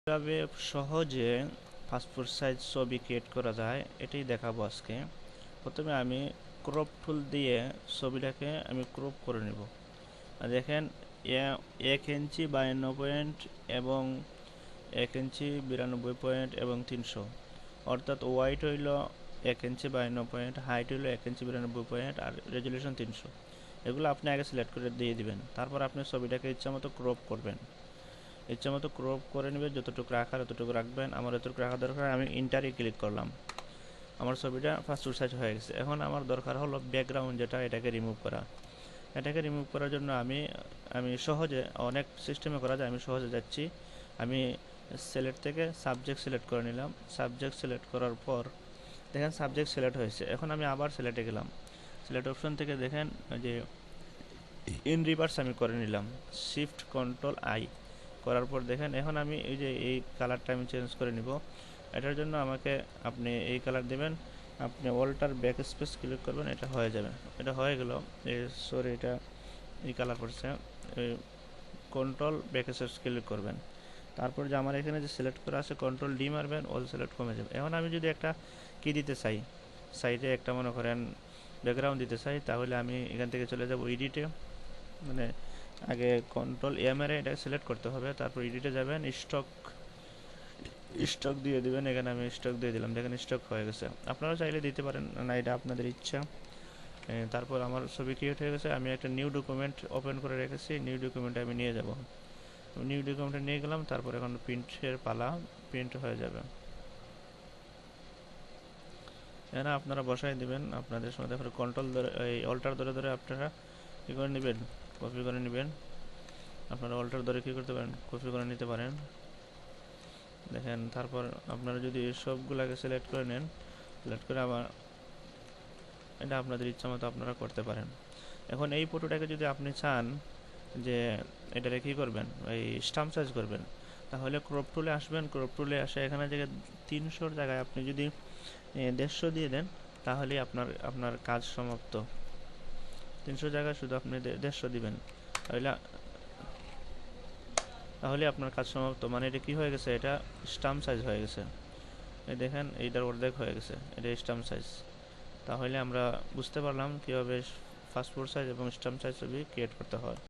কিভাবে সহজে passport size ছবি ক্রিয়েট করা যায় এটাই দেখাবো আজকে। প্রথমে আমি ক্রপ টুল দিয়ে ছবিটাকে আমি ক্রপ করে নেব। দেখেন 1 ইঞ্চি 52 পয়েন্ট এবং 1 ইঞ্চি 92 পয়েন্ট এবং 300, অর্থাৎ ওয়াইড হইল 1 ইঞ্চি 52 পয়েন্ট, হাইট হইল 1 ইঞ্চি 92 পয়েন্ট আর রেজুলেশন 300। এগুলো আপনি আগে সিলেক্ট করে দিয়ে দিবেন। তারপর আপনি ছবিটাকে ইচ্ছামতো ক্রপ করবেন, ইচ্ছামতো ক্রপ করে নেবেন। যতটুকু রাখার ততটুকু রাখবেন। আমার যতটুকু রাখা দরকার আমি ইন্টারে ক্লিক করলাম, আমার ছবিটা পাসপোর্ট সাইজ হয়ে গেছে। এখন আমার দরকার হলো ব্যাকগ্রাউন্ড, যেটা এটাকে রিমুভ করা। এটাকে রিমুভ করার জন্য আমি সহজে, অনেক সিস্টেমে করা যায়, আমি সহজে যাচ্ছি। আমি সিলেক্ট থেকে সাবজেক্ট সিলেক্ট করে নিলাম। সাবজেক্ট সিলেক্ট করার পর দেখেন সাবজেক্ট সিলেক্ট হয়েছে। এখন আমি আবার সিলেক্টে গেলাম, সিলেক্ট অপশন থেকে দেখেন যে ইন রিভার্স আমি করে নিলাম, শিফট কন্ট্রোল আই করার পর দেখেন এখন আমি এই কালারটা আমি চেঞ্জ করে নিব। এটার জন্য আমাকে আপনি এই কালার দেবেন, আপনি অল্টার ব্যাক স্পেস ক্লিক করবেন, এটা হয়ে যাবে। এটা হয়ে গেল, সরি এটা এই কালার করছে, কন্ট্রোল ব্যাক স্পেস ক্লিক করবেন। তারপর যে আমার এখানে যে সিলেক্ট করা আছে কন্ট্রোল ডি মারবেন, অল সিলেক্ট কমে যাবে। এখন আমি যদি একটা কি দিতে চাই, সাইডে একটা মনে করেন ব্যাকগ্রাউন্ড দিতে চাই, তাহলে আমি এখান থেকে চলে যাব এডিটে, মানে আগে কন্ট্রোল এ মেরে এটা সিলেক্ট করতে হবে, তারপর এডিটে যাবেন, স্টক দিয়ে দিবেন। এখানে আমি স্টক দিয়ে দিলাম, দেখেন স্টক হয়ে গেছে। আপনারাও চাইলে দিতে পারেন, না এটা আপনাদের ইচ্ছা। তারপর আমার ছবি ক্রিয়েট হয়ে গেছে। আমি একটা নিউ ডকুমেন্ট ওপেন করে রেখেছি, নিউ ডকুমেন্টে আমি নিয়ে যাব। নিউ ডকুমেন্টে নিয়ে গেলাম, তারপর এখন প্রিন্টের পালা, প্রিন্ট হয়ে যাবে। এখানে আপনারা বসাই দিবেন আপনাদের সময়। তারপরে কন্ট্রোল ধরে এই অল্টার ধরে ধরে আপনারা কী করে নেবেন, কপি করে নেবেন। আপনারা অল্টার ধরে কী করতে পারেন, কপি করে নিতে পারেন। দেখেন তারপর আপনারা যদি সবগুলাকে সিলেক্ট করে নেন, সিলেক্ট করে আবার এটা আপনাদের ইচ্ছা মতো আপনারা করতে পারেন। এখন এই ফটোটাকে যদি আপনি চান যে এটারে কী করবেন, এই স্টাম্প সাইজ করবেন, তাহলে ক্রপ টুলে আসবেন। ক্রপ টুলে আসে এখানে জায়গায় 300 জায়গায় আপনি যদি 150 দিয়ে দেন, তাহলেই আপনার কাজ সমাপ্ত। 300 জায়গায় শুধু আপনি 150 দিবেন, তাহলে আপনার কাজ সমাপ্ত। মানে এটা কি হয়ে গেছে, এটা স্টাম্প সাইজ হয়ে গেছে। এই দেখেন এইটার অর্ধেক হয়ে গেছে, এটা স্টাম্প সাইজ। তাহলে আমরা বুঝতে পারলাম কীভাবে পাসপোর্ট সাইজ এবং স্টাম্প সাইজ ছবি ক্রিয়েট করতে হয়।